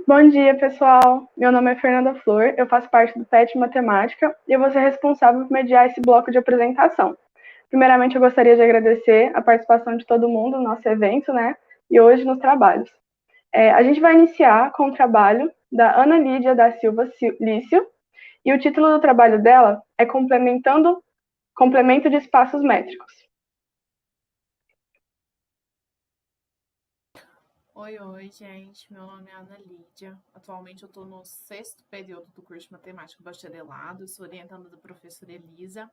Bom dia, pessoal. Meu nome é Fernanda Flor, eu faço parte do PET Matemática e eu vou ser responsável por mediar esse bloco de apresentação. Primeiramente, eu gostaria de agradecer a participação de todo mundo no nosso evento, e hoje nos trabalhos. A gente vai iniciar com o trabalho da Ana Lídia da Silva Lício e o título do trabalho dela é Complemento de Espaços Métricos. Oi, gente. Meu nome é Ana Lídia. Atualmente eu estou no 6º período do curso de Matemática Bacharelado. Sou orientanda da professora Elisa.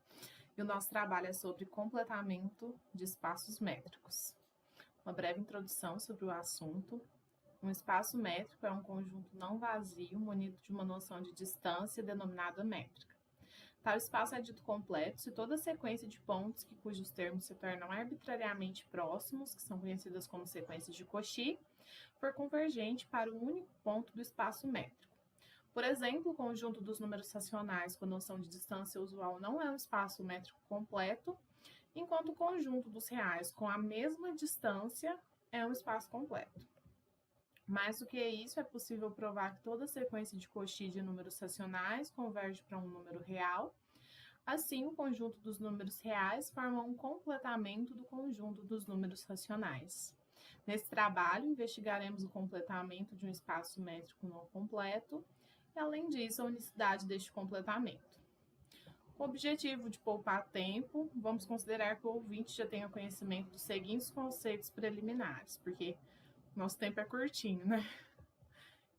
E o nosso trabalho é sobre completamento de espaços métricos. Uma breve introdução sobre o assunto. Um espaço métrico é um conjunto não vazio munido de uma noção de distância denominada métrica. Tal espaço é dito completo se toda sequência de pontos cujos termos se tornam arbitrariamente próximos, que são conhecidas como sequências de Cauchy, for convergente para o único ponto do espaço métrico. Por exemplo, o conjunto dos números racionais com a noção de distância usual não é um espaço métrico completo, enquanto o conjunto dos reais com a mesma distância é um espaço completo. Mais do que isso, é possível provar que toda sequência de Cauchy de números racionais converge para um número real. Assim, o conjunto dos números reais forma um completamento do conjunto dos números racionais. Nesse trabalho, investigaremos o completamento de um espaço métrico não completo e, além disso, a unicidade deste completamento. Com o objetivo de poupar tempo, vamos considerar que o ouvinte já tenha conhecimento dos seguintes conceitos preliminares, porque nosso tempo é curtinho, né?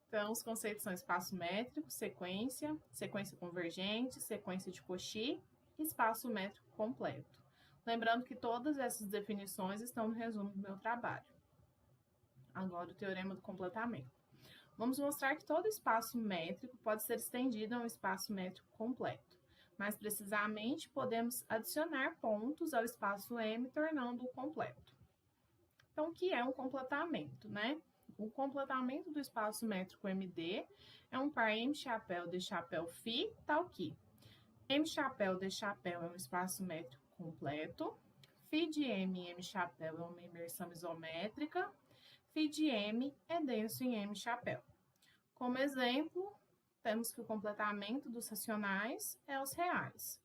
Então, os conceitos são espaço métrico, sequência, sequência convergente, sequência de Cauchy e espaço métrico completo. Lembrando que todas essas definições estão no resumo do meu trabalho. Agora, o teorema do completamento. Vamos mostrar que todo espaço métrico pode ser estendido a um espaço métrico completo. Mais precisamente, podemos adicionar pontos ao espaço M, tornando-o completo. Então, o que é um completamento, né? O completamento do espaço métrico MD é um par M-chapéu de chapéu Φ, tal que M-chapéu de chapéu é um espaço métrico completo, Φ de M e M-chapéu é uma imersão isométrica, Φ de M é denso em M-chapéu. Como exemplo, temos que o completamento dos racionais é os reais.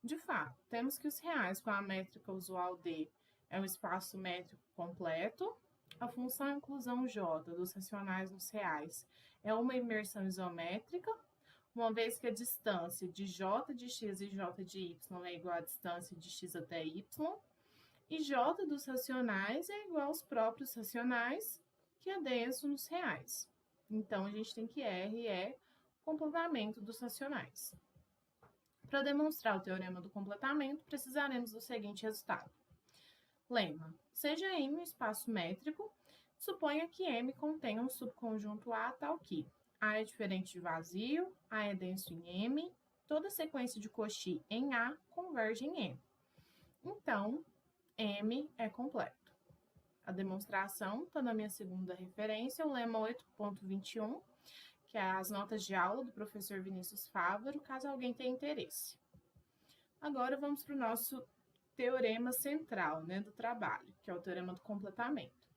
De fato, temos que os reais com a métrica usual D é um espaço métrico completo. A função inclusão J dos racionais nos reais é uma imersão isométrica, uma vez que a distância de J de x e J de y é igual à distância de x até y, e J dos racionais é igual aos próprios racionais, que é denso nos reais. Então, a gente tem que R é completamento dos racionais. Para demonstrar o teorema do completamento, precisaremos do seguinte resultado. Lema: seja M um espaço métrico, suponha que M contenha um subconjunto A tal que A é diferente de vazio, A é denso em M, toda sequência de Cauchy em A converge em M. Então, M é completo. A demonstração está na minha segunda referência, o lema 8.21, que é as notas de aula do professor Vinícius Fávaro, caso alguém tenha interesse. Agora vamos para o nosso teorema central, do trabalho, que é o teorema do completamento.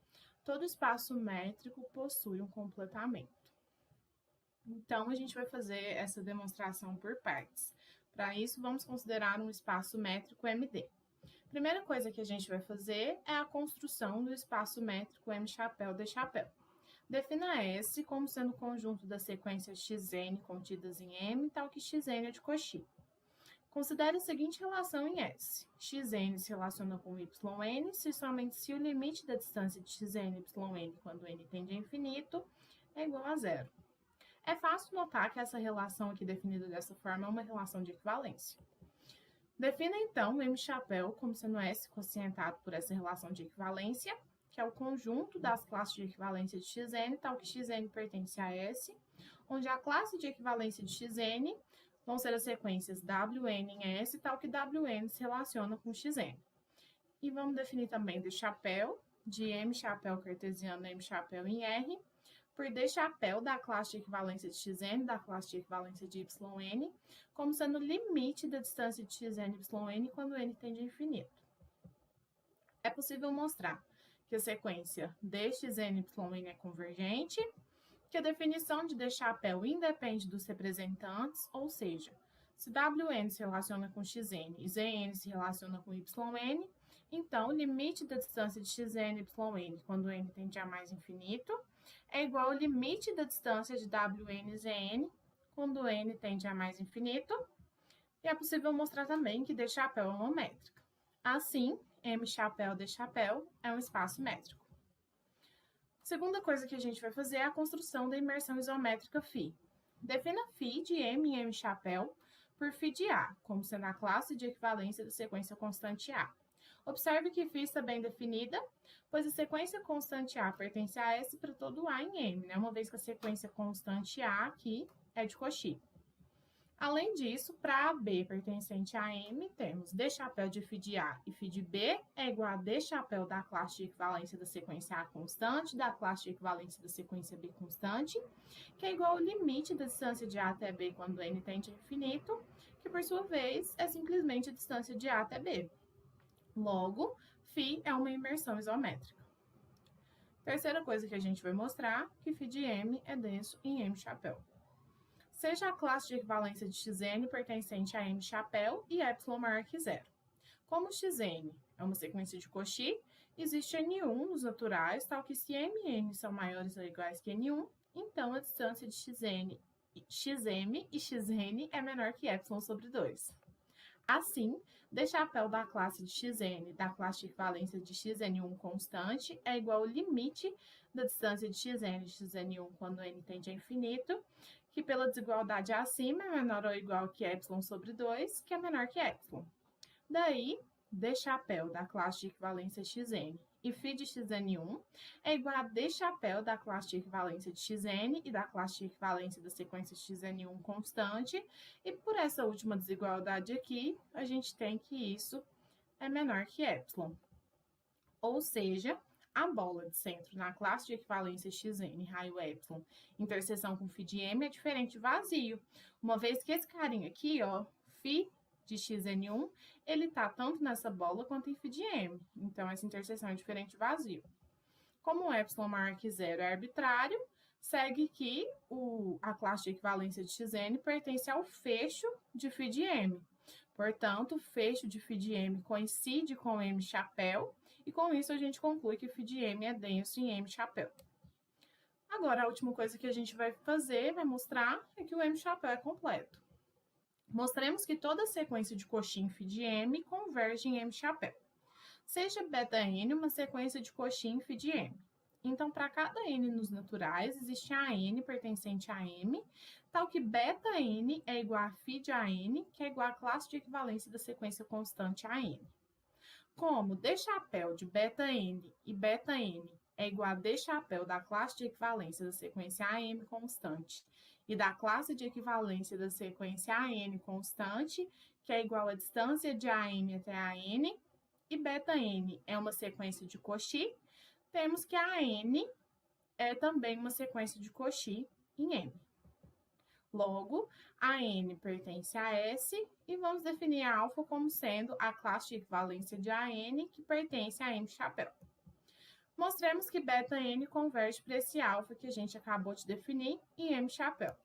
Todo espaço métrico possui um completamento. Então, a gente vai fazer essa demonstração por partes. Para isso, vamos considerar um espaço métrico MD. Primeira coisa que a gente vai fazer é a construção do espaço métrico M-chapéu de chapéu. Defina S como sendo o conjunto das sequências xn contidas em M, tal que xn é de Cauchy. Considere a seguinte relação em S. Xn se relaciona com yn se somente se o limite da distância de xn e yn quando n tende a infinito é igual a zero. É fácil notar que essa relação aqui definida dessa forma é uma relação de equivalência. Defina então M-chapéu como sendo S quocientado por essa relação de equivalência, que é o conjunto das classes de equivalência de xn, tal que xn pertence a S, onde a classe de equivalência de xn vão ser as sequências Wn em S, tal que Wn se relaciona com xn. E vamos definir também D chapéu, de M-chapéu cartesiano a M-chapéu em R, por D chapéu da classe de equivalência de xn, da classe de equivalência de yn, como sendo o limite da distância de xn e yn quando n tende a infinito. É possível mostrar que a sequência dxn y é convergente que a definição de D chapéu independe dos representantes, ou seja, se Wn se relaciona com xn e Zn se relaciona com yn, então o limite da distância de xn e yn quando n tende a mais infinito é igual ao limite da distância de Wn e Zn quando n tende a mais infinito, e é possível mostrar também que D chapéu é uma métrica. Assim, M chapéu D chapéu é um espaço métrico. Segunda coisa que a gente vai fazer é a construção da imersão isométrica φ. Defina φ de M em M chapéu por φ de A, como sendo a classe de equivalência da sequência constante A. Observe que φ está bem definida, pois a sequência constante A pertence a S para todo A em M, né? Uma vez que a sequência constante A aqui é de Cauchy. Além disso, para AB pertencente a M, temos D chapéu de φ de A e φ de B é igual a D chapéu da classe de equivalência da sequência A constante, da classe de equivalência da sequência B constante, que é igual ao limite da distância de A até B quando n tende a infinito, que por sua vez é simplesmente a distância de A até B. Logo, φ é uma imersão isométrica. Terceira coisa que a gente vai mostrar, que φ de M é denso em M chapéu. Seja a classe de equivalência de xn pertencente a M chapéu e ε maior que zero. Como xn é uma sequência de Cauchy, existe n1 nos naturais, tal que se m e n são maiores ou iguais que n1, então a distância de xm e xn é menor que ε sobre 2. Assim, D chapéu da classe de xn da classe de equivalência de xn1 constante é igual ao limite da distância de xn e xn1 quando n tende a infinito, que pela desigualdade acima é menor ou igual que ε sobre 2, que é menor que ε. Daí, D chapéu da classe de equivalência xn e φ de xn1 é igual a D chapéu da classe de equivalência de xn e da classe de equivalência da sequência xn1 constante, e por essa última desigualdade aqui, a gente tem que isso é menor que ε. Ou seja, a bola de centro na classe de equivalência xn, raio ε, interseção com φ de m é diferente de vazio, uma vez que esse carinha aqui, ó, φ de xn1, ele tá tanto nessa bola quanto em φ de m, então essa interseção é diferente de vazio. Como o ε maior que zero é arbitrário, segue que a classe de equivalência de xn pertence ao fecho de φ de m. Portanto, o fecho de φ de m coincide com M chapéu, e com isso a gente conclui que φ de m é denso em M chapéu. Agora, a última coisa que a gente vai fazer, vai mostrar, é que o M chapéu é completo. Mostremos que toda sequência de Cauchy em φ de m converge em M chapéu. Seja βn uma sequência de Cauchy em φ de m. Então, para cada n nos naturais, existe a n pertencente a m, tal que βn é igual a φ de an, que é igual à classe de equivalência da sequência constante an. Como D chapéu de βn e βn é igual a D chapéu da classe de equivalência da sequência am constante e da classe de equivalência da sequência an constante, que é igual à distância de am até an, e βn é uma sequência de Cauchy, temos que a n é também uma sequência de Cauchy em M. Logo, a n pertence a S e vamos definir a alfa como sendo a classe de equivalência de AN que pertence a M chapéu. Mostremos que βn converge para esse alfa que a gente acabou de definir em M chapéu.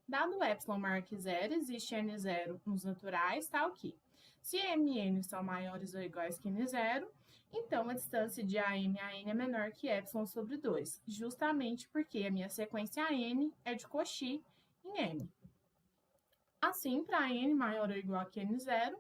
Dado ε maior que zero, existe n0 nos naturais, tal que, se m e n são maiores ou iguais que n0, então a distância de AM a n é menor que ε sobre 2, justamente porque a minha sequência AN é de Cauchy em M. Assim, para n maior ou igual que n0,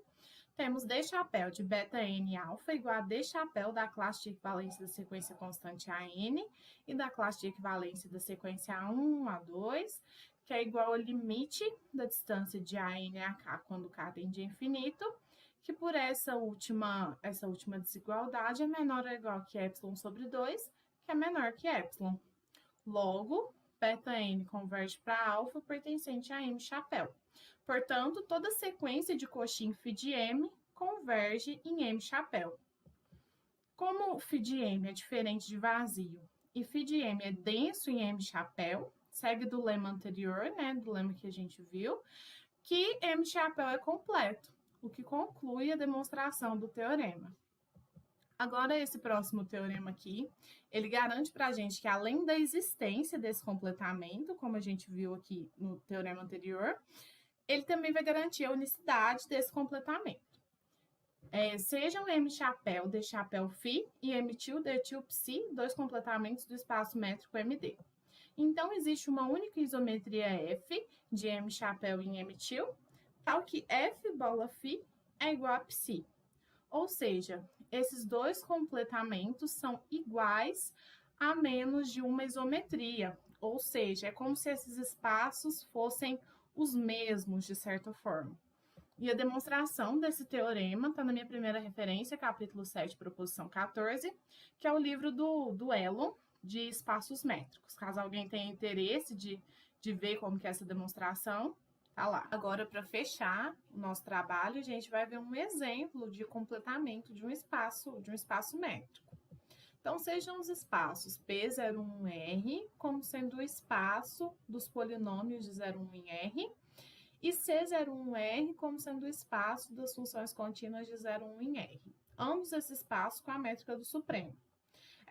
temos D chapéu de βn alfa igual a D chapéu da classe de equivalência da sequência constante AN e da classe de equivalência da sequência A1, A2, que é igual ao limite da distância de AN a K quando K tende a infinito, que por essa última desigualdade é menor ou igual que ε sobre 2, que é menor que ε. Logo, βn converge para alfa pertencente a M chapéu. Portanto, toda sequência de Cauchy em φ de M converge em M chapéu. Como φ de M é diferente de vazio e φ de M é denso em M chapéu, segue do lema anterior, né, do lema que a gente viu, que M chapéu é completo, o que conclui a demonstração do teorema. Agora, esse próximo teorema aqui, ele garante para a gente que, além da existência desse completamento, como a gente viu aqui no teorema anterior, ele também vai garantir a unicidade desse completamento. Sejam M chapéu, D chapéu φ e M til, D til psi, dois completamentos do espaço métrico MD. Então, existe uma única isometria F de M chapéu em M til, tal que F bola φ é igual a psi. Ou seja, esses dois completamentos são iguais a menos de uma isometria. Ou seja, é como se esses espaços fossem os mesmos, de certa forma. E a demonstração desse teorema está na minha primeira referência, capítulo 7, proposição 14, que é o livro do duelo de espaços métricos. Caso alguém tenha interesse de ver como que é essa demonstração, tá lá. Agora, para fechar o nosso trabalho, a gente vai ver um exemplo de completamento de um espaço métrico. Então, sejam os espaços P01R como sendo o espaço dos polinômios de 0,1 em R, e C01R como sendo o espaço das funções contínuas de 0,1 em R. Ambos esses espaços com a métrica do supremo.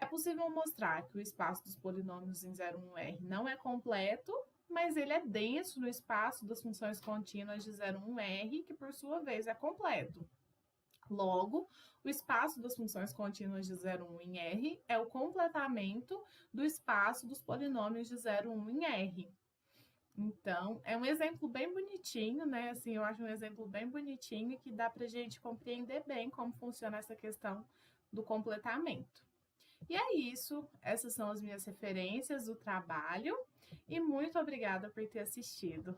É possível mostrar que o espaço dos polinômios em 0,1R não é completo, mas ele é denso no espaço das funções contínuas de 0,1R, que por sua vez é completo. Logo, o espaço das funções contínuas de 0,1 em R é o completamento do espaço dos polinômios de 0,1 em R. Então, é um exemplo bem bonitinho, né? Assim, eu acho um exemplo bem bonitinho que dá pra gente compreender bem como funciona essa questão do completamento. E é isso, essas são as minhas referências do trabalho e muito obrigada por ter assistido.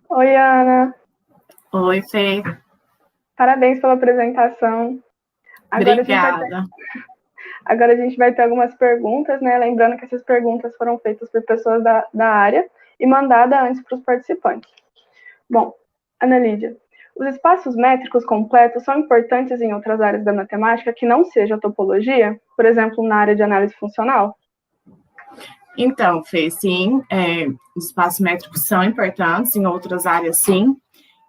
Oi, Ana. Oi, Fê. Parabéns pela apresentação. Obrigada. Agora a gente vai ter algumas perguntas, né? Lembrando que essas perguntas foram feitas por pessoas da área e mandadas antes para os participantes. Bom, Ana Lídia, os espaços métricos completos são importantes em outras áreas da matemática que não seja a topologia? Por exemplo, na área de análise funcional? Então, Fê, sim, os espaços métricos são importantes, em outras áreas, sim.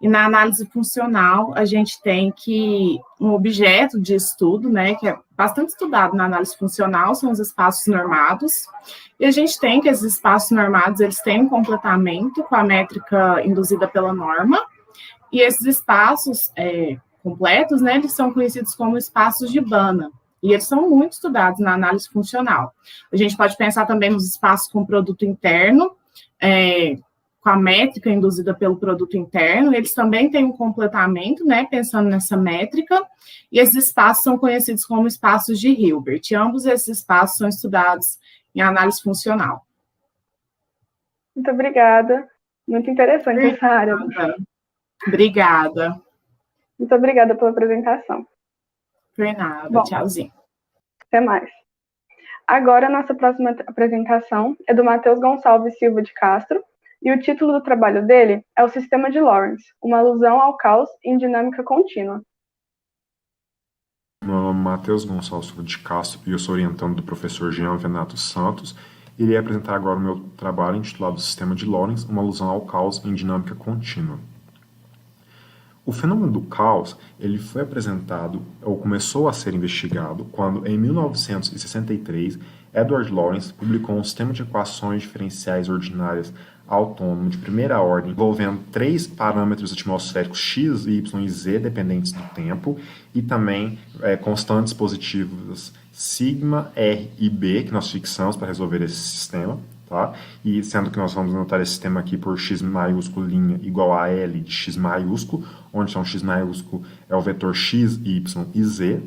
E na análise funcional, a gente tem que um objeto de estudo, né, que é bastante estudado na análise funcional, são os espaços normados. E a gente tem que esses espaços normados, eles têm um completamento com a métrica induzida pela norma. E esses espaços completos, né, eles são conhecidos como espaços de Banach. E eles são muito estudados na análise funcional. A gente pode pensar também nos espaços com produto interno, com a métrica induzida pelo produto interno, eles também têm um completamento, né, pensando nessa métrica, e esses espaços são conhecidos como espaços de Hilbert, e ambos esses espaços são estudados em análise funcional. Muito obrigada, muito interessante essa área. Obrigada. Muito obrigada pela apresentação. Por nada, tchauzinho. Até mais. Agora, a nossa próxima apresentação é do Matheus Gonçalves Silva de Castro, e o título do trabalho dele é O Sistema de Lorentz, uma alusão ao caos em dinâmica contínua. Meu nome é Matheus Gonçalves Silva de Castro e eu sou orientando do professor Jean Venato Santos. Irei apresentar agora o meu trabalho intitulado Sistema de Lorentz, uma alusão ao caos em dinâmica contínua. O fenômeno do caos, ele foi apresentado, ou começou a ser investigado, quando, em 1963, Edward Lorenz publicou um sistema de equações diferenciais ordinárias autônomo de primeira ordem, envolvendo 3 parâmetros atmosféricos x, y e z, dependentes do tempo, e também constantes positivas sigma, r e b, que nós fixamos para resolver esse sistema. Tá? E sendo que nós vamos anotar esse sistema aqui por x maiúsculo linha igual a L de x maiúsculo, onde x maiúsculo é o vetor x, y e z.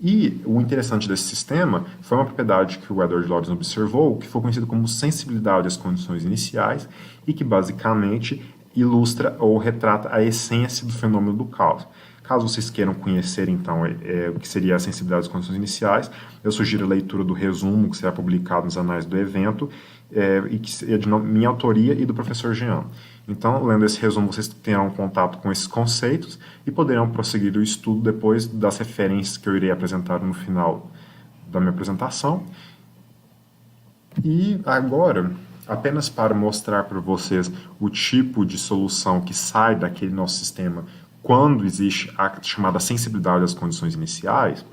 E o interessante desse sistema foi uma propriedade que o Edward Lorenz observou, que foi conhecido como sensibilidade às condições iniciais e que basicamente ilustra ou retrata a essência do fenômeno do caos. Caso vocês queiram conhecer, então, o que seria a sensibilidade às condições iniciais, eu sugiro a leitura do resumo que será publicado nos anais do evento, e que é de minha autoria e do professor Jean. Então, lendo esse resumo, vocês terão contato com esses conceitos e poderão prosseguir o estudo depois das referências que eu irei apresentar no final da minha apresentação. E agora, apenas para mostrar para vocês o tipo de solução que sai daquele nosso sistema quando existe a chamada sensibilidade às condições iniciais,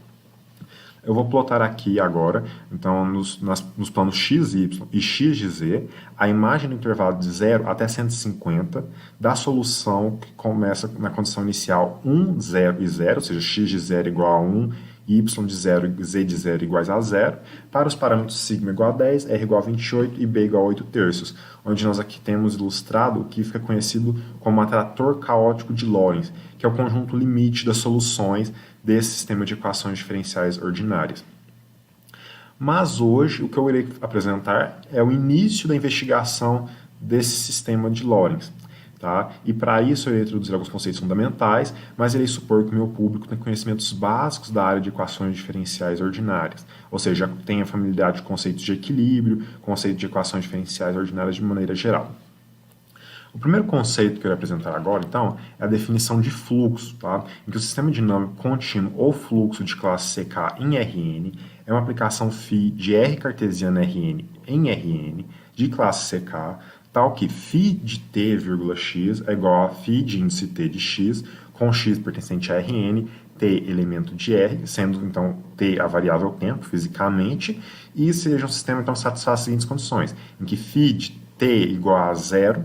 eu vou plotar aqui agora, então, nos planos x, y e x de z, a imagem do intervalo de 0 até 150 da solução que começa na condição inicial 1, 0 e 0, ou seja, x de 0 igual a 1, y de 0 e z de 0 iguais a 0, para os parâmetros sigma igual a 10, r igual a 28 e b igual a 8 terços, onde nós aqui temos ilustrado o que fica conhecido como atrator caótico de Lorentz, que é o conjunto limite das soluções desse sistema de equações diferenciais ordinárias. Mas hoje o que eu irei apresentar é o início da investigação desse sistema de Lorentz. Tá? E para isso eu irei introduzir alguns conceitos fundamentais, mas irei supor que o meu público tem conhecimentos básicos da área de equações diferenciais ordinárias, ou seja, tenha familiaridade com conceitos de equilíbrio, conceitos de equações diferenciais ordinárias de maneira geral. O primeiro conceito que eu irei apresentar agora, então, é a definição de fluxo, tá? Em que o sistema dinâmico contínuo ou fluxo de classe CK em Rn é uma aplicação φ de R cartesiana Rn em Rn de classe CK, tal que φ de t, x é igual a φ de índice t de x, com x pertencente a Rn, t elemento de R, sendo então t a variável tempo, fisicamente, e seja um sistema então satisfaz as seguintes condições, em que φ de t igual a 0,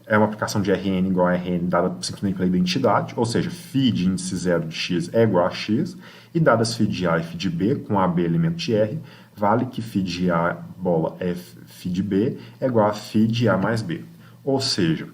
é uma aplicação de Rn igual a Rn dada simplesmente pela identidade, ou seja, φ de índice 0 de x é igual a x, e dadas φ de A e φ de B, com AB elemento de R, vale que φ de A bola é φ de B é igual a φ de A mais B. Ou seja,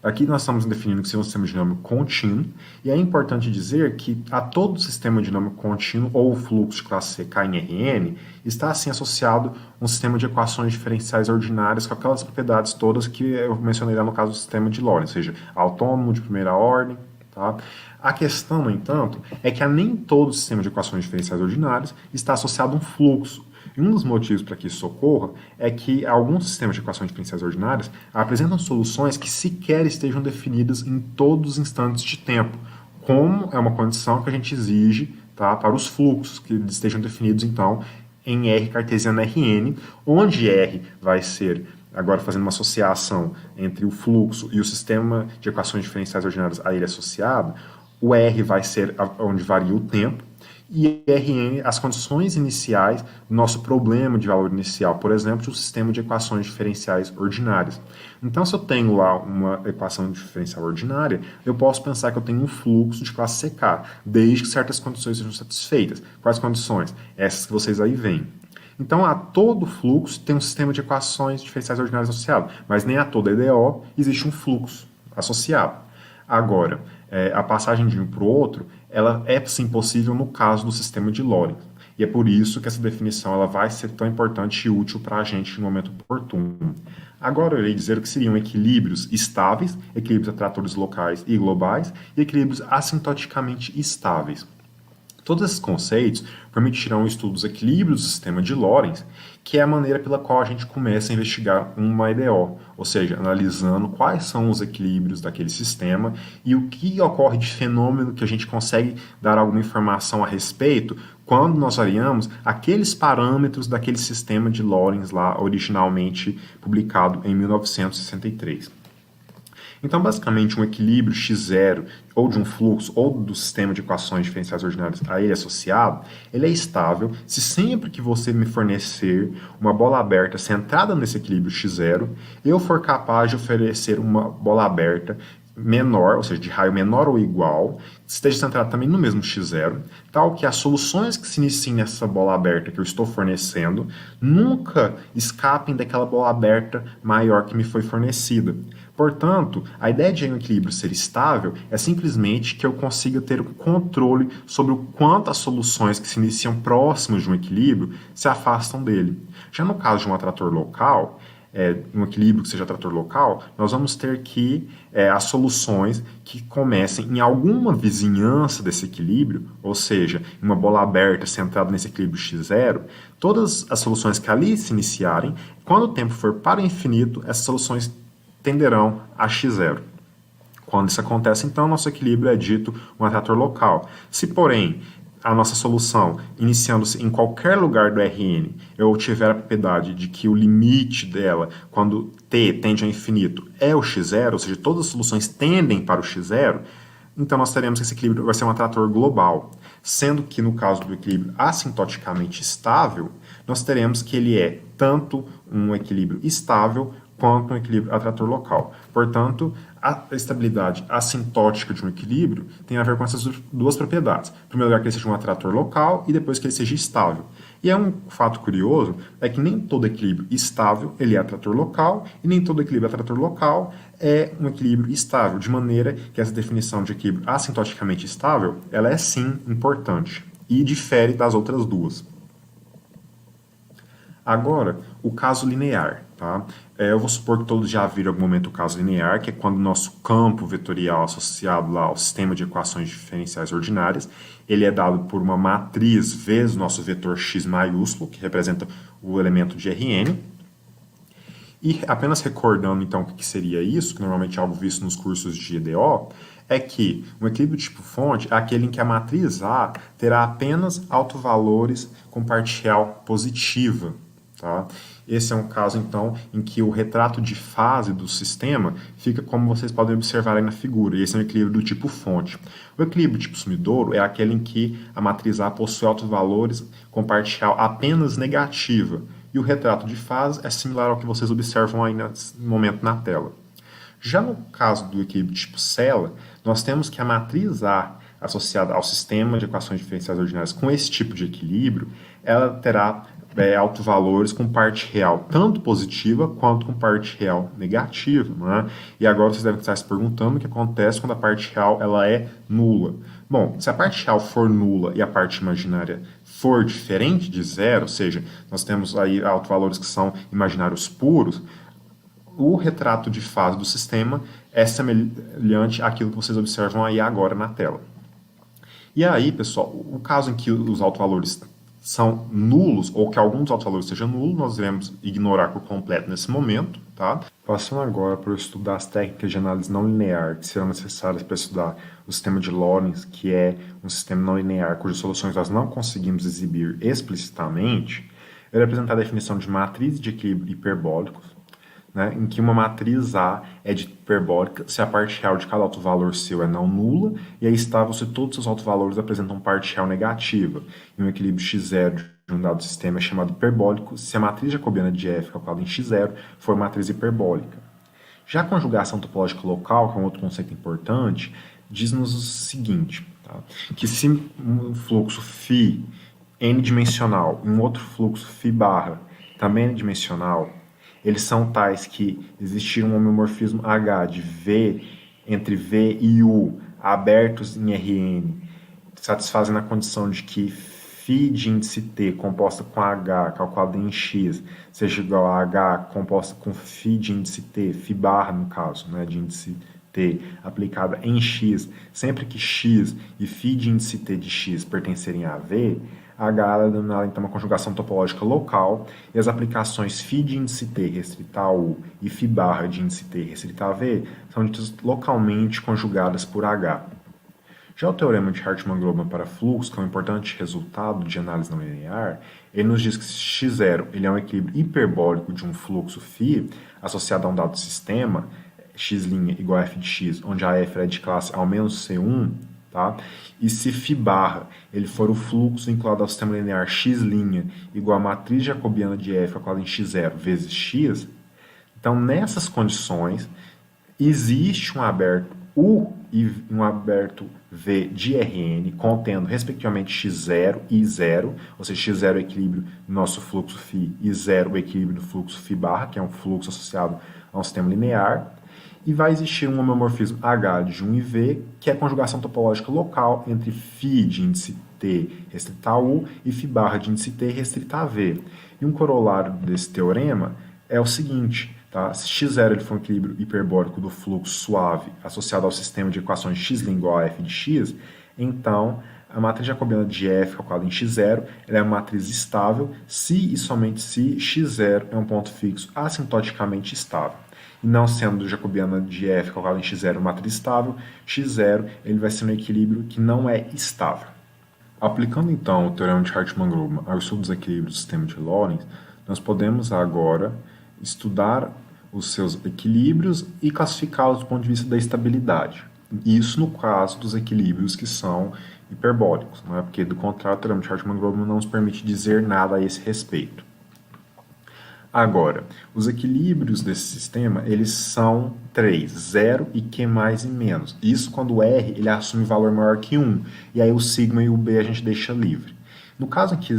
aqui nós estamos definindo que é um sistema dinâmico contínuo, e é importante dizer que a todo sistema dinâmico contínuo, ou fluxo de classe CK em Rn, está assim associado um sistema de equações diferenciais ordinárias com aquelas propriedades todas que eu mencionei lá no caso do sistema de Lorentz, ou seja, autônomo de primeira ordem. Tá? A questão, no entanto, é que a nem todo sistema de equações diferenciais ordinárias está associado a um fluxo. E um dos motivos para que isso ocorra é que alguns sistemas de equações diferenciais ordinárias apresentam soluções que sequer estejam definidas em todos os instantes de tempo, como é uma condição que a gente exige, tá, para os fluxos, que eles estejam definidos, então, em R cartesiana Rn, onde R vai ser, agora fazendo uma associação entre o fluxo e o sistema de equações diferenciais ordinárias a ele associado, o R vai ser onde varia o tempo, e Rn, as condições iniciais do nosso problema de valor inicial, por exemplo, de um sistema de equações diferenciais ordinárias. Então, se eu tenho lá uma equação diferencial ordinária, eu posso pensar que eu tenho um fluxo de classe CK, desde que certas condições sejam satisfeitas. Quais condições? Essas que vocês aí veem. Então, a todo fluxo tem um sistema de equações diferenciais ordinárias associado, mas nem a todo EDO existe um fluxo associado. Agora, a passagem de um para o outro, ela é sim possível no caso do sistema de Lorentz. E é por isso que essa definição ela vai ser tão importante e útil para a gente no momento oportuno. Agora eu irei dizer o que seriam equilíbrios estáveis, equilíbrios atratores locais e globais, e equilíbrios assintoticamente estáveis. Todos esses conceitos permitirão o estudo dos equilíbrios do sistema de Lorentz, que é a maneira pela qual a gente começa a investigar uma EDO, ou seja, analisando quais são os equilíbrios daquele sistema e o que ocorre de fenômeno que a gente consegue dar alguma informação a respeito quando nós variamos aqueles parâmetros daquele sistema de Lorentz lá originalmente publicado em 1963. Então, basicamente, um equilíbrio x0 ou de um fluxo ou do sistema de equações diferenciais ordinárias a ele associado, ele é estável se sempre que você me fornecer uma bola aberta centrada nesse equilíbrio x0, eu for capaz de oferecer uma bola aberta menor, ou seja, de raio menor ou igual, que esteja centrada também no mesmo x0, tal que as soluções que se iniciem nessa bola aberta que eu estou fornecendo nunca escapem daquela bola aberta maior que me foi fornecida. Portanto, a ideia de um equilíbrio ser estável é simplesmente que eu consiga ter o controle sobre o quanto as soluções que se iniciam próximas de um equilíbrio se afastam dele. Já no caso de um atrator local, um equilíbrio que seja atrator local, nós vamos ter que as soluções que comecem em alguma vizinhança desse equilíbrio, ou seja, em uma bola aberta centrada nesse equilíbrio x0, todas as soluções que ali se iniciarem, quando o tempo for para o infinito, essas soluções tenderão a x0. Quando isso acontece, então, nosso equilíbrio é dito um atrator local. Se, porém, a nossa solução, iniciando-se em qualquer lugar do Rn, eu tiver a propriedade de que o limite dela, quando t tende ao infinito, é o x0, ou seja, todas as soluções tendem para o x0, então nós teremos que esse equilíbrio vai ser um atrator global, sendo que no caso do equilíbrio assintoticamente estável, nós teremos que ele é tanto um equilíbrio estável quanto um equilíbrio atrator local. Portanto, a estabilidade assintótica de um equilíbrio tem a ver com essas duas propriedades. Em primeiro lugar, que ele seja um atrator local e depois que ele seja estável. E é um fato curioso, é que nem todo equilíbrio estável ele é atrator local e nem todo equilíbrio atrator local é um equilíbrio estável, de maneira que essa definição de equilíbrio assintoticamente estável, ela é sim importante e difere das outras duas. Agora, o caso linear, tá? Eu vou supor que todos já viram em algum momento o caso linear, que é quando o nosso campo vetorial associado lá ao sistema de equações diferenciais ordinárias, ele é dado por uma matriz vezes o nosso vetor x maiúsculo, que representa o elemento de Rn. E apenas recordando então o que seria isso, que normalmente é algo visto nos cursos de EDO, é que um equilíbrio tipo fonte é aquele em que a matriz A terá apenas autovalores com parte real positiva. Tá? Esse é um caso, então, em que o retrato de fase do sistema fica como vocês podem observar aí na figura, e esse é um equilíbrio do tipo fonte. O equilíbrio tipo sumidouro é aquele em que a matriz A possui autovalores com parte real apenas negativa, e o retrato de fase é similar ao que vocês observam aí no momento na tela. Já no caso do equilíbrio tipo Cella, nós temos que a matriz A associada ao sistema de equações diferenciais ordinárias com esse tipo de equilíbrio, ela terá autovalores com parte real tanto positiva quanto com parte real negativa, né? E agora vocês devem estar se perguntando o que acontece quando a parte real ela é nula. Bom, se a parte real for nula e a parte imaginária for diferente de zero, ou seja, nós temos aí autovalores que são imaginários puros, o retrato de fase do sistema é semelhante àquilo que vocês observam aí agora na tela. E aí, pessoal, o caso em que os autovalores são nulos, ou que algum dos autovalores seja nulo, nós iremos ignorar por completo nesse momento, tá? Passando agora para o estudo das técnicas de análise não linear que serão necessárias para estudar o sistema de Lorentz, que é um sistema não linear cujas soluções nós não conseguimos exibir explicitamente, eu irei apresentar a definição de matriz de equilíbrio hiperbólicos, né, em que uma matriz A é de hiperbólica se a parte real de cada autovalor seu é não nula e é estável se todos os autovalores apresentam parte real negativa. E um equilíbrio x0 de um dado sistema é chamado hiperbólico se a matriz jacobiana de f calculada em x0 for matriz hiperbólica. Já a conjugação topológica local, que é um outro conceito importante, diz-nos o seguinte, tá? Que se um fluxo φ n-dimensional e um outro fluxo φ barra também n-dimensional, eles são tais que existir um homeomorfismo H de V entre V e U abertos em Rn, satisfazem a condição de que φ de índice T composta com H calculado em X seja igual a H composta com φ de índice T, φ barra no caso, né, de índice T aplicada em X, sempre que X e φ de índice T de X pertencerem a V, H é denominada então uma conjugação topológica local e as aplicações φ de índice T restrita a U e φ barra de índice T restrita a V são ditas localmente conjugadas por H. Já o teorema de Hartmann-Grobman para fluxo, que é um importante resultado de análise não linear, ele nos diz que x0 ele é um equilíbrio hiperbólico de um fluxo φ associado a um dado sistema, x' igual a f de x, onde a f é de classe ao menos C1, tá? E se φ barra ele for o fluxo vinculado ao sistema linear x' igual a matriz jacobiana de f calculada em x0 vezes x, então nessas condições existe um aberto U e um aberto V de Rn contendo respectivamente x0 e 0, ou seja, x0 é o equilíbrio do nosso fluxo φ e 0 o equilíbrio do fluxo φ barra, que é um fluxo associado a um sistema linear. E vai existir um homeomorfismo H de 1 e V, que é a conjugação topológica local entre φ de índice T restrita a U e φ barra de índice T restrita a V. E um corolário desse teorema é o seguinte, tá? Se x0 ele for um equilíbrio hiperbólico do fluxo suave associado ao sistema de equações x' igual a f de x, então a matriz jacobiana de f calculada em x0 ela é uma matriz estável se e somente se x0 é um ponto fixo assintoticamente estável. E não sendo jacobiana de f calculada em x0 uma matriz estável, x0 ele vai ser um equilíbrio que não é estável. Aplicando então o teorema de Hartmann-Grobman ao estudo dos equilíbrios do sistema de Lorentz, nós podemos agora estudar os seus equilíbrios e classificá-los do ponto de vista da estabilidade. Isso no caso dos equilíbrios que são hiperbólicos, né? Porque do contrário, o teorema de Hartmann-Grobman não nos permite dizer nada a esse respeito. Agora, os equilíbrios desse sistema, eles são três, zero e Q mais e menos. Isso quando o R ele assume valor maior que 1, e aí o sigma e o B a gente deixa livre. No caso em que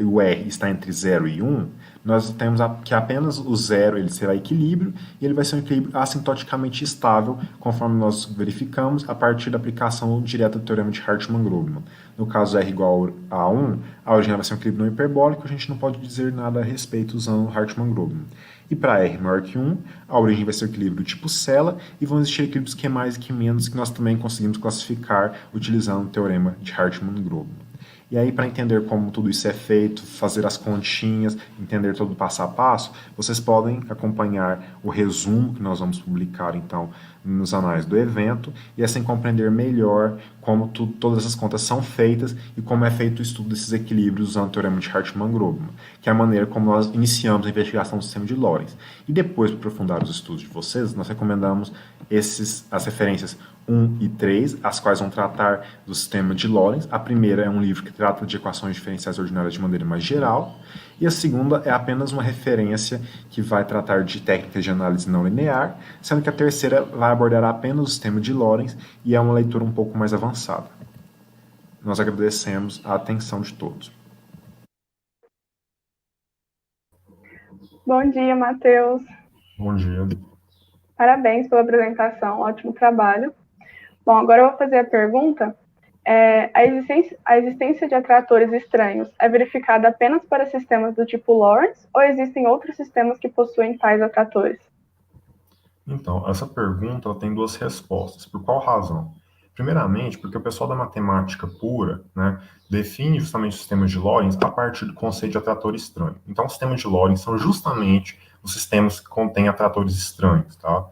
o R está entre 0 e 1, nós temos que apenas o zero ele será equilíbrio, e ele vai ser um equilíbrio assintoticamente estável, conforme nós verificamos, a partir da aplicação direta do teorema de Hartmann-Grobman. No caso R igual a 1, a origem vai ser um equilíbrio não hiperbólico, a gente não pode dizer nada a respeito usando Hartmann-Grobman. E para R maior que 1, a origem vai ser o equilíbrio tipo Sela, e vão existir equilíbrios Q mais e Q menos que nós também conseguimos classificar utilizando o teorema de Hartmann-Grobman. E aí, para entender como tudo isso é feito, fazer as continhas, entender todo o passo a passo, vocês podem acompanhar o resumo que nós vamos publicar, então, nos anais do evento, e assim compreender melhor como todas essas contas são feitas e como é feito o estudo desses equilíbrios usando o teorema de Hartmann-Grobman, que é a maneira como nós iniciamos a investigação do sistema de Lorentz. E depois, para aprofundar os estudos de vocês, nós recomendamos as referências 1 e 3, as quais vão tratar do sistema de Lorentz. A primeira é um livro que trata de equações diferenciais ordinárias de maneira mais geral, e a segunda é apenas uma referência que vai tratar de técnicas de análise não linear, sendo que a terceira vai abordar apenas o sistema de Lorentz e é uma leitura um pouco mais avançada. Nós agradecemos a atenção de todos. Bom dia, Matheus. Bom dia. Parabéns pela apresentação, ótimo trabalho. Bom, agora eu vou fazer a pergunta. A existência de atratores estranhos é verificada apenas para sistemas do tipo Lorentz ou existem outros sistemas que possuem tais atratores? Então, essa pergunta ela tem duas respostas. Por qual razão? Primeiramente, porque o pessoal da matemática pura, né, define justamente os sistemas de Lorentz a partir do conceito de atrator estranho. Então, os sistemas de Lorentz são justamente os sistemas que contêm atratores estranhos, tá?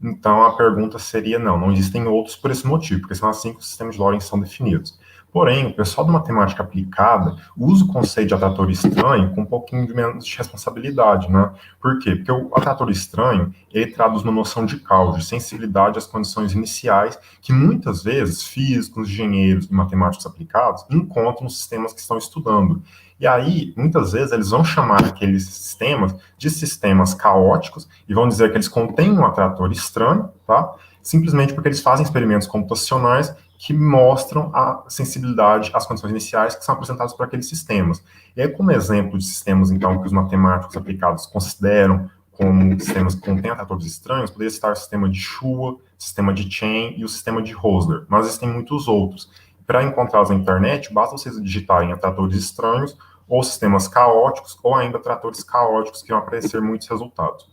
Então, a pergunta seria, não existem outros por esse motivo, porque são assim que os sistemas de Lorentz são definidos. Porém, o pessoal da matemática aplicada usa o conceito de atrator estranho com um pouquinho de menos de responsabilidade, né? Por quê? Porque o atrator estranho, ele traduz uma noção de causa, de sensibilidade às condições iniciais, que muitas vezes físicos, engenheiros e matemáticos aplicados encontram nos sistemas que estão estudando. E aí, muitas vezes, eles vão chamar aqueles sistemas de sistemas caóticos e vão dizer que eles contêm um atrator estranho, tá? Simplesmente porque eles fazem experimentos computacionais que mostram a sensibilidade às condições iniciais que são apresentadas por aqueles sistemas. E aí, como exemplo de sistemas, então, que os matemáticos aplicados consideram como sistemas que contêm atratores estranhos, poderia citar o sistema de Shua, o sistema de Chain e o sistema de Rosler, mas existem muitos outros. Para encontrá-los na internet, basta vocês digitarem atratores estranhos, ou sistemas caóticos, ou ainda atratores caóticos, que vão aparecer muitos resultados.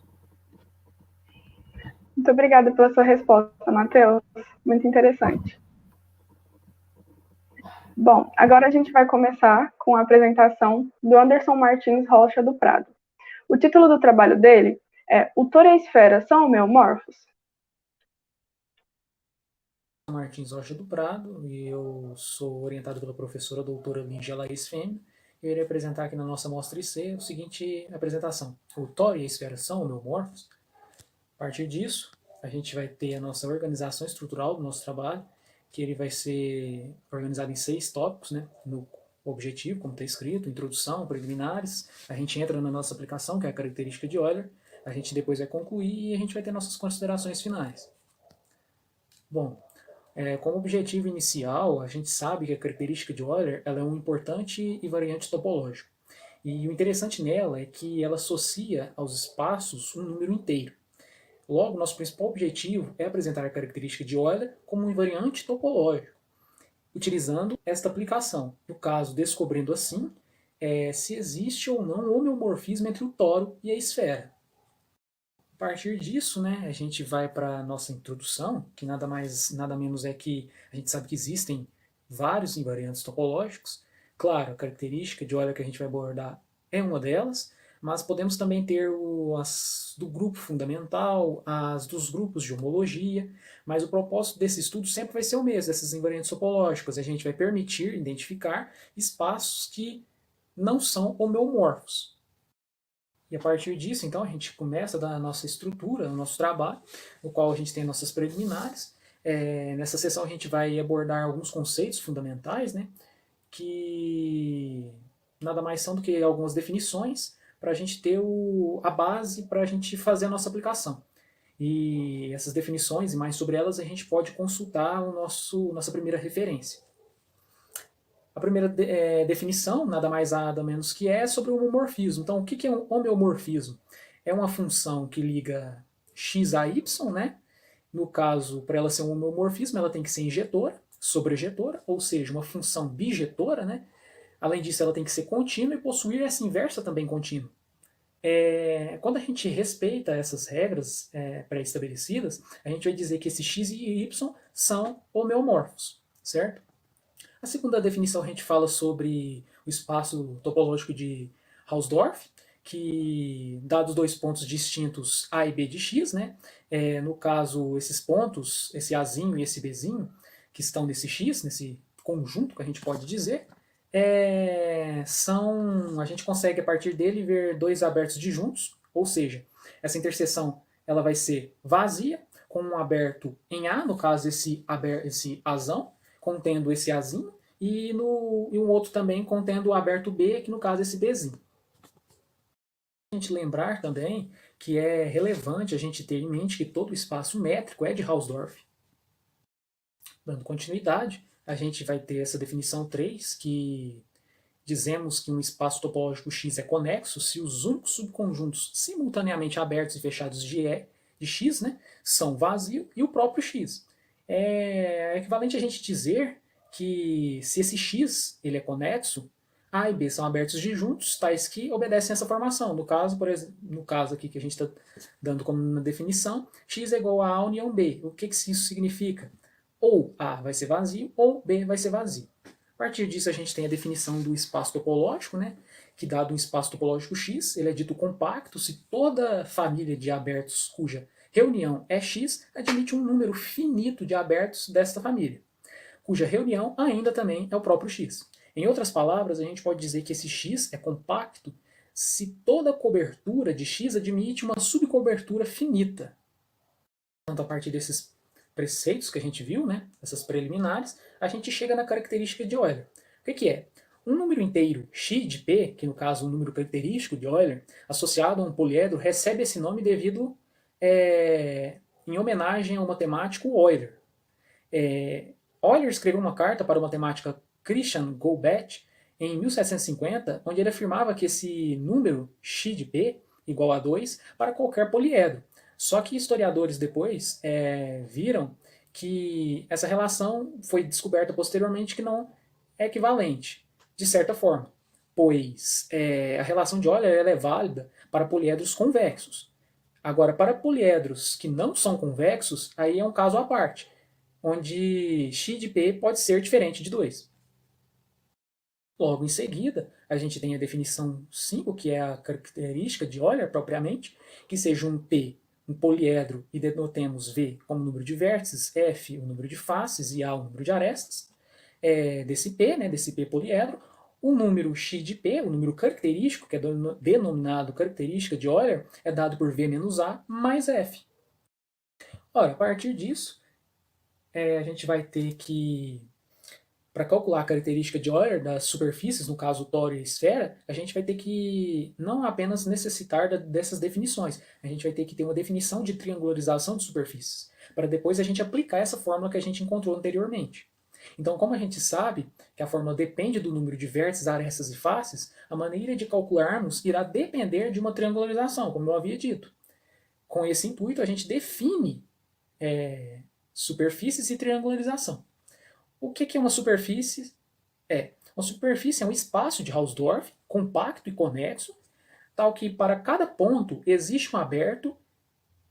Muito obrigada pela sua resposta, Matheus. Muito interessante. Bom, agora a gente vai começar com a apresentação do Anderson Martins Rocha do Prado. O título do trabalho dele é O Tor e a Esfera são homeomorfos? Martins Rocha do Prado, e eu sou orientado pela professora doutora Lígia Laís Fêmea. Eu irei apresentar aqui na nossa mostra IC a seguinte apresentação. O Tor e a esfera são homeomorfos? A partir disso, a gente vai ter a nossa organização estrutural do nosso trabalho, que ele vai ser organizado em 6 tópicos, né? No objetivo, como está escrito, introdução, preliminares, a gente entra na nossa aplicação, que é a característica de Euler, a gente depois vai concluir e a gente vai ter nossas considerações finais. Bom, como objetivo inicial, a gente sabe que a característica de Euler ela é um importante e variante topológico. E o interessante nela é que ela associa aos espaços um número inteiro. Logo, nosso principal objetivo é apresentar a característica de Euler como um invariante topológico, utilizando esta aplicação. No caso, descobrindo assim se existe ou não homeomorfismo entre o toro e a esfera. A partir disso, né, a gente vai para a nossa introdução, que nada mais, nada menos é que a gente sabe que existem vários invariantes topológicos. Claro, a característica de Euler que a gente vai abordar é uma delas, mas podemos também ter as do grupo fundamental, as dos grupos de homologia, mas o propósito desse estudo sempre vai ser o mesmo, dessas invariantes topológicas. A gente vai permitir identificar espaços que não são homeomorfos. E a partir disso, então, a gente começa da nossa estrutura, o nosso trabalho, no qual a gente tem nossas preliminares. Nessa sessão a gente vai abordar alguns conceitos fundamentais, né, que nada mais são do que algumas definições para a gente ter a base para a gente fazer a nossa aplicação. E essas definições e mais sobre elas a gente pode consultar nossa primeira referência. A primeira definição, nada mais nada menos que é sobre o homomorfismo. Então, o que é um homeomorfismo? É uma função que liga x a y, né? No caso, para ela ser um homeomorfismo, ela tem que ser injetora, sobrejetora, ou seja, uma função bijetora, né? Além disso, ela tem que ser contínua e possuir essa inversa também contínua. Quando a gente respeita essas regras pré-estabelecidas, a gente vai dizer que esse x e y são homeomorfos, certo? A segunda definição a gente fala sobre o espaço topológico de Hausdorff, que dados dois pontos distintos A e B de X, né? No caso, esses pontos, esse Azinho e esse Bzinho, que estão nesse X, nesse conjunto que a gente pode dizer, a gente consegue a partir dele ver dois abertos disjuntos, ou seja, essa interseção ela vai ser vazia, com um aberto em A, no caso esse Azão, contendo esse Azinho, e um outro também contendo o aberto B, que no caso esse Bzinho. A gente lembrar também que é relevante a gente ter em mente que todo espaço métrico é de Hausdorff. Dando continuidade, a gente vai ter essa definição 3, que dizemos que um espaço topológico X é conexo se os únicos subconjuntos simultaneamente abertos e fechados de X, né, são vazio e o próprio X. É equivalente a gente dizer que se esse X ele é conexo, A e B são abertos disjuntos, tais que obedecem essa formação. No caso, por exemplo, no caso aqui que a gente está dando como definição, X é igual a A união B. O que isso significa? Ou A vai ser vazio, ou B vai ser vazio. A partir disso a gente tem a definição do espaço topológico, né? Que dado um espaço topológico X, ele é dito compacto se toda família de abertos cuja reunião é X admite um número finito de abertos desta família, cuja reunião ainda também é o próprio X. Em outras palavras, a gente pode dizer que esse X é compacto se toda cobertura de X admite uma subcobertura finita. Tanto a partir desses preceitos que a gente viu, né, essas preliminares, a gente chega na característica de Euler. O que é? Um número inteiro x de p, que no caso é um número característico de Euler, associado a um poliedro, recebe esse nome devido em homenagem ao matemático Euler. Euler escreveu uma carta para o matemático Christian Goubet em 1750, onde ele afirmava que esse número x de p igual a 2 para qualquer poliedro. Só que historiadores depois viram que essa relação foi descoberta posteriormente que não é equivalente, de certa forma, pois a relação de Euler ela é válida para poliedros convexos. Agora, para poliedros que não são convexos, aí é um caso à parte, onde x de p pode ser diferente de 2. Logo em seguida, a gente tem a definição 5, que é a característica de Euler propriamente, que seja um P, um poliedro, e denotemos V como número de vértices, F o número de faces e A o número de arestas, desse P, né, desse P poliedro, o número x de P, o número característico, que é denominado característica de Euler, é dado por V menos A mais F. Ora, a partir disso, a gente vai ter que, para calcular a característica de Euler das superfícies, no caso tório e esfera, a gente vai ter que não apenas necessitar dessas definições, a gente vai ter que ter uma definição de triangularização de superfícies, para depois a gente aplicar essa fórmula que a gente encontrou anteriormente. Então, como a gente sabe que a fórmula depende do número de vértices, arestas e faces, a maneira de calcularmos irá depender de uma triangularização, como eu havia dito. Com esse intuito, a gente define superfícies e triangularização. O que é uma superfície? Uma superfície é um espaço de Hausdorff, compacto e conexo, tal que para cada ponto existe um aberto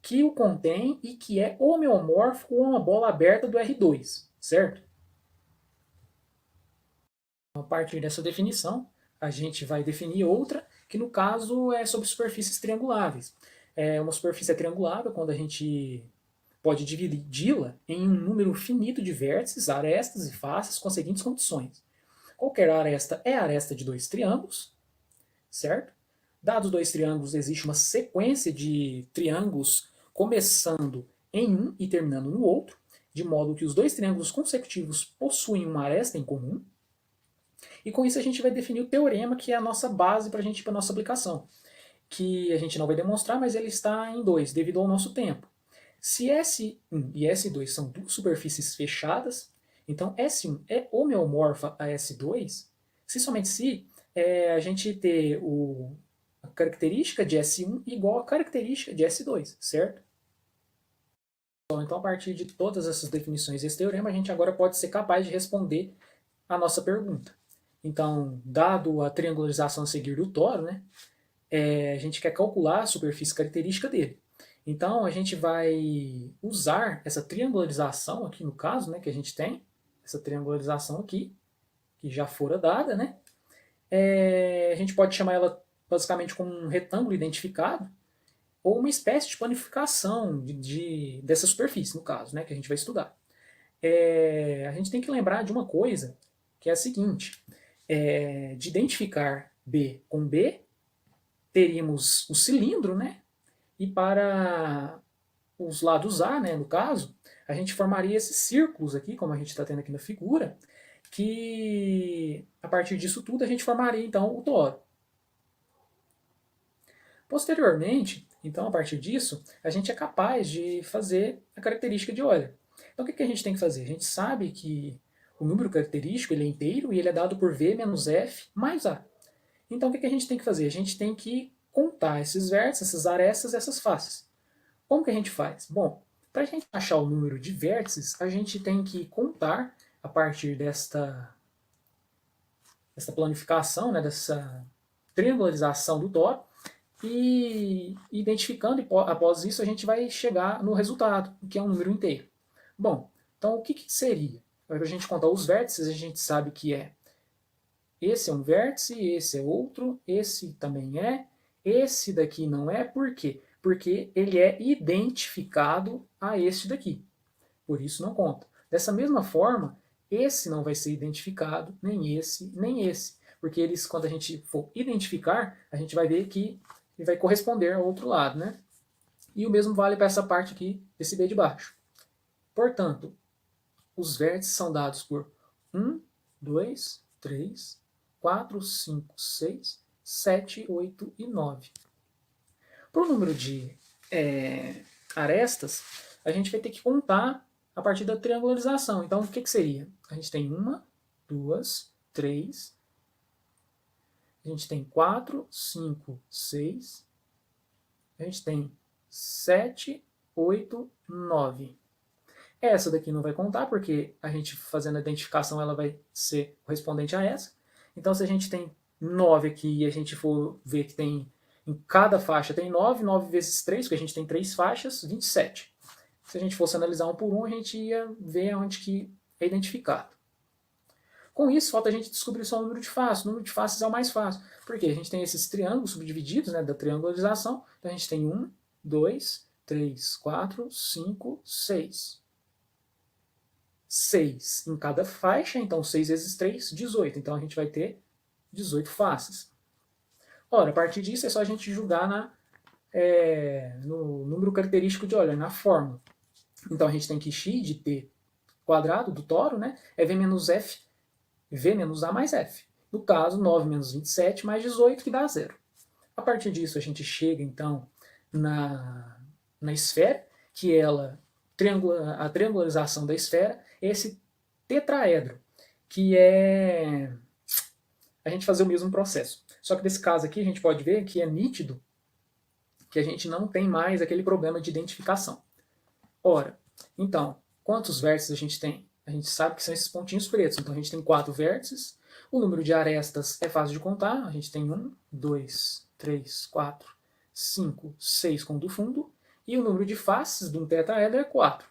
que o contém e que é homeomórfico a uma bola aberta do R2, certo? A partir dessa definição, a gente vai definir outra, que no caso é sobre superfícies trianguláveis. Uma superfície é triangulável quando a gente pode dividi-la em um número finito de vértices, arestas e faces com as seguintes condições. Qualquer aresta é a aresta de dois triângulos, certo? Dados dois triângulos, existe uma sequência de triângulos começando em um e terminando no outro. de modo que os dois triângulos consecutivos possuem uma aresta em comum. E com isso a gente vai definir o teorema, que é a nossa base para a gente ir para a nossa aplicação, que a gente não vai demonstrar, mas ele está em 2, devido ao nosso tempo. Se S1 e S2 são duas superfícies fechadas, então S1 é homeomorfa a S2, se somente se a gente ter a característica de S1 igual à característica de S2, certo? Então, a partir de todas essas definições desse teorema, a gente agora pode ser capaz de responder a nossa pergunta. Então, dado a triangularização a seguir do toro, né, a gente quer calcular a superfície característica dele. Então, a gente vai usar essa triangularização aqui no caso, né, que a gente tem, essa triangularização aqui, que já fora dada, né, a gente pode chamar ela basicamente como um retângulo identificado, ou uma espécie de planificação dessa superfície, no caso, né, que a gente vai estudar. A gente tem que lembrar de uma coisa, que é a seguinte, de identificar B com B, teríamos o cilindro, né, e para os lados A, né, no caso, a gente formaria esses círculos aqui, como a gente está tendo aqui na figura, que a partir disso tudo a gente formaria então o toro. Posteriormente, então a partir disso, a gente é capaz de fazer a característica de Euler. Então o que a gente tem que fazer? A gente sabe que o número característico ele é inteiro e ele é dado por V menos F mais A. Então o que a gente tem que fazer? A gente tem que contar esses vértices, essas arestas, essas faces. Como que a gente faz? Bom, para a gente achar o número de vértices, a gente tem que contar a partir desta planificação, né, dessa triangularização do toro, e identificando, e após isso a gente vai chegar no resultado, que é um número inteiro. Bom, então o que seria? Para a gente contar os vértices, a gente sabe que esse é um vértice, esse é outro, esse também esse daqui não é, por quê? Porque ele é identificado a este daqui, por isso não conta. Dessa mesma forma, esse não vai ser identificado, nem esse, porque eles, quando a gente for identificar, a gente vai ver que ele vai corresponder ao outro lado, né? E o mesmo vale para essa parte aqui, desse B de baixo. Portanto, os vértices são dados por 1, 2, 3, 4, 5, 6, 7, 8 e 9. Para o número de arestas, a gente vai ter que contar a partir da triangularização. Então, o que seria? A gente tem 1, 2, 3, a gente tem 4, 5, 6, a gente tem 7, 8, 9. Essa daqui não vai contar, porque a gente fazendo a identificação ela vai ser correspondente a essa. Então, se a gente tem 9 aqui e a gente for ver que tem em cada faixa tem 9, 9 vezes 3, porque a gente tem 3 faixas, 27. Se a gente fosse analisar um por um, a gente ia ver onde que é identificado. Com isso, falta a gente descobrir só o número de faces. O número de faces é o mais fácil. Porque a gente tem esses triângulos subdivididos, né, da triangularização. Então a gente tem 1, 2, 3, 4, 5, 6. 6 em cada faixa, então 6 vezes 3, 18. Então a gente vai ter 18 faces. Ora, a partir disso é só a gente julgar no número característico de Euler, na fórmula. Então a gente tem que x de t quadrado do toro, né, é v menos f, v menos a mais f. No caso, 9 menos 27 mais 18, que dá 0. A partir disso a gente chega então na esfera, que ela, a triangularização da esfera, é esse tetraedro, que é a gente fazer o mesmo processo. Só que nesse caso aqui a gente pode ver que é nítido que a gente não tem mais aquele problema de identificação. Ora, então, quantos vértices a gente tem? A gente sabe que são esses pontinhos pretos. Então a gente tem 4 vértices. O número de arestas é fácil de contar. A gente tem 1, 2, 3, 4, 5, 6 com o do fundo. E o número de faces de um tetraedro é 4.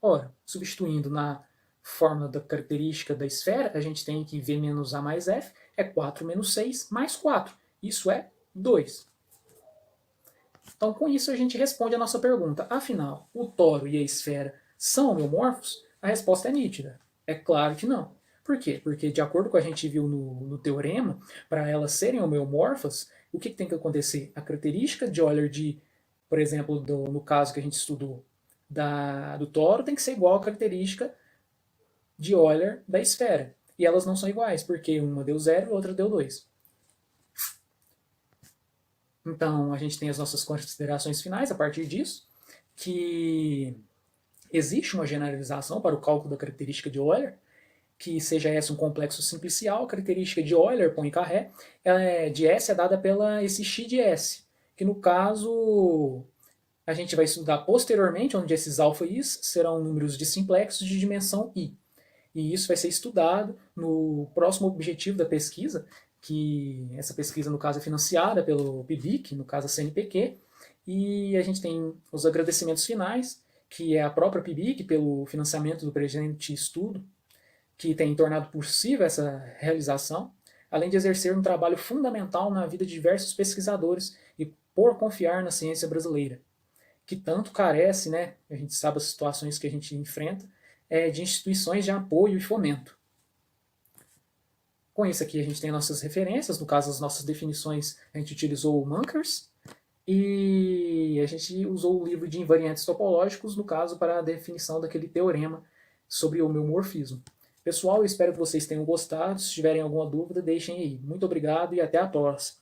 Ora, substituindo na fórmula da característica da esfera, a gente tem que V menos A mais F é 4 menos 6 mais 4. Isso é 2. Então, com isso, a gente responde a nossa pergunta. Afinal, o toro e a esfera são homeomorfos? A resposta é nítida. É claro que não. Por quê? Porque, de acordo com o que a gente viu no teorema, para elas serem homeomorfas, o que tem que acontecer? A característica de Euler por exemplo, no caso que a gente estudou, do toro tem que ser igual à característica de Euler da esfera. E elas não são iguais, porque uma deu 0 e a outra deu 2. Então, a gente tem as nossas considerações finais a partir disso, que existe uma generalização para o cálculo da característica de Euler, que seja S um complexo simplicial, a característica de Euler, Poincare, de S é dada pela esse X de S, que no caso a gente vai estudar posteriormente, onde esses alfa i's serão números de simplexos de dimensão I. E isso vai ser estudado no próximo objetivo da pesquisa, que essa pesquisa, no caso, é financiada pelo PIBIC, no caso a CNPq, e a gente tem os agradecimentos finais, que é a própria PIBIC pelo financiamento do presente estudo, que tem tornado possível essa realização, além de exercer um trabalho fundamental na vida de diversos pesquisadores e por confiar na ciência brasileira, que tanto carece, né, a gente sabe as situações que a gente enfrenta, de instituições de apoio e fomento. Com isso aqui a gente tem nossas referências, no caso as nossas definições, a gente utilizou o Munkers, e a gente usou o livro de invariantes topológicos, no caso, para a definição daquele teorema sobre o homeomorfismo. Pessoal, eu espero que vocês tenham gostado. Se tiverem alguma dúvida, deixem aí. Muito obrigado e até a próxima.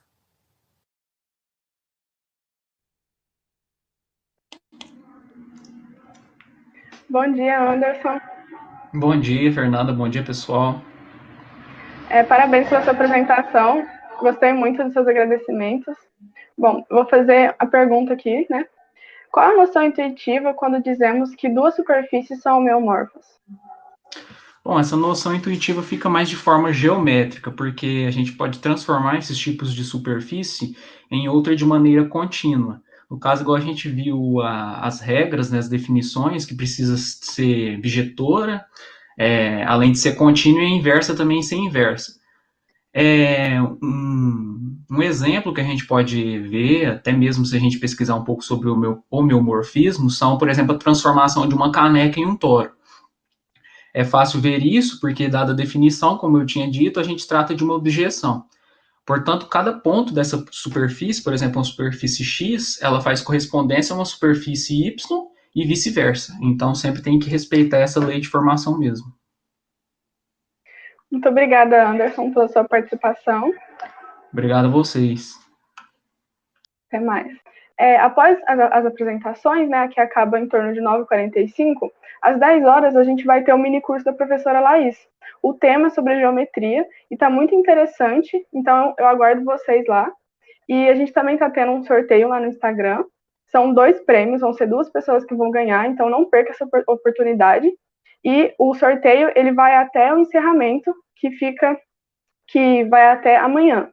Bom dia, Anderson. Bom dia, Fernanda. Bom dia, pessoal. Parabéns pela sua apresentação. Gostei muito dos seus agradecimentos. Bom, vou fazer a pergunta aqui, né? Qual a noção intuitiva quando dizemos que duas superfícies são homeomorfas? Bom, essa noção intuitiva fica mais de forma geométrica, porque a gente pode transformar esses tipos de superfície em outra de maneira contínua. No caso, igual a gente viu as regras, né, as definições, que precisa ser bijetora, além de ser contínua, e a inversa também ser inversa. Um exemplo que a gente pode ver, até mesmo se a gente pesquisar um pouco sobre o homeomorfismo, são, por exemplo, a transformação de uma caneca em um toro. É fácil ver isso, porque, dada a definição, como eu tinha dito, a gente trata de uma objeção. Portanto, cada ponto dessa superfície, por exemplo, uma superfície X, ela faz correspondência a uma superfície Y e vice-versa. Então, sempre tem que respeitar essa lei de formação mesmo. Muito obrigada, Anderson, pela sua participação. Obrigado a vocês. Até mais. Após as apresentações, né, que acabam em torno de 9h45, às 10 horas a gente vai ter um mini curso da professora Laís. O tema é sobre geometria e está muito interessante, então eu aguardo vocês lá. E a gente também está tendo um sorteio lá no Instagram. São 2 prêmios, vão ser 2 pessoas que vão ganhar, então não perca essa oportunidade. E o sorteio ele vai até o encerramento, que vai até amanhã.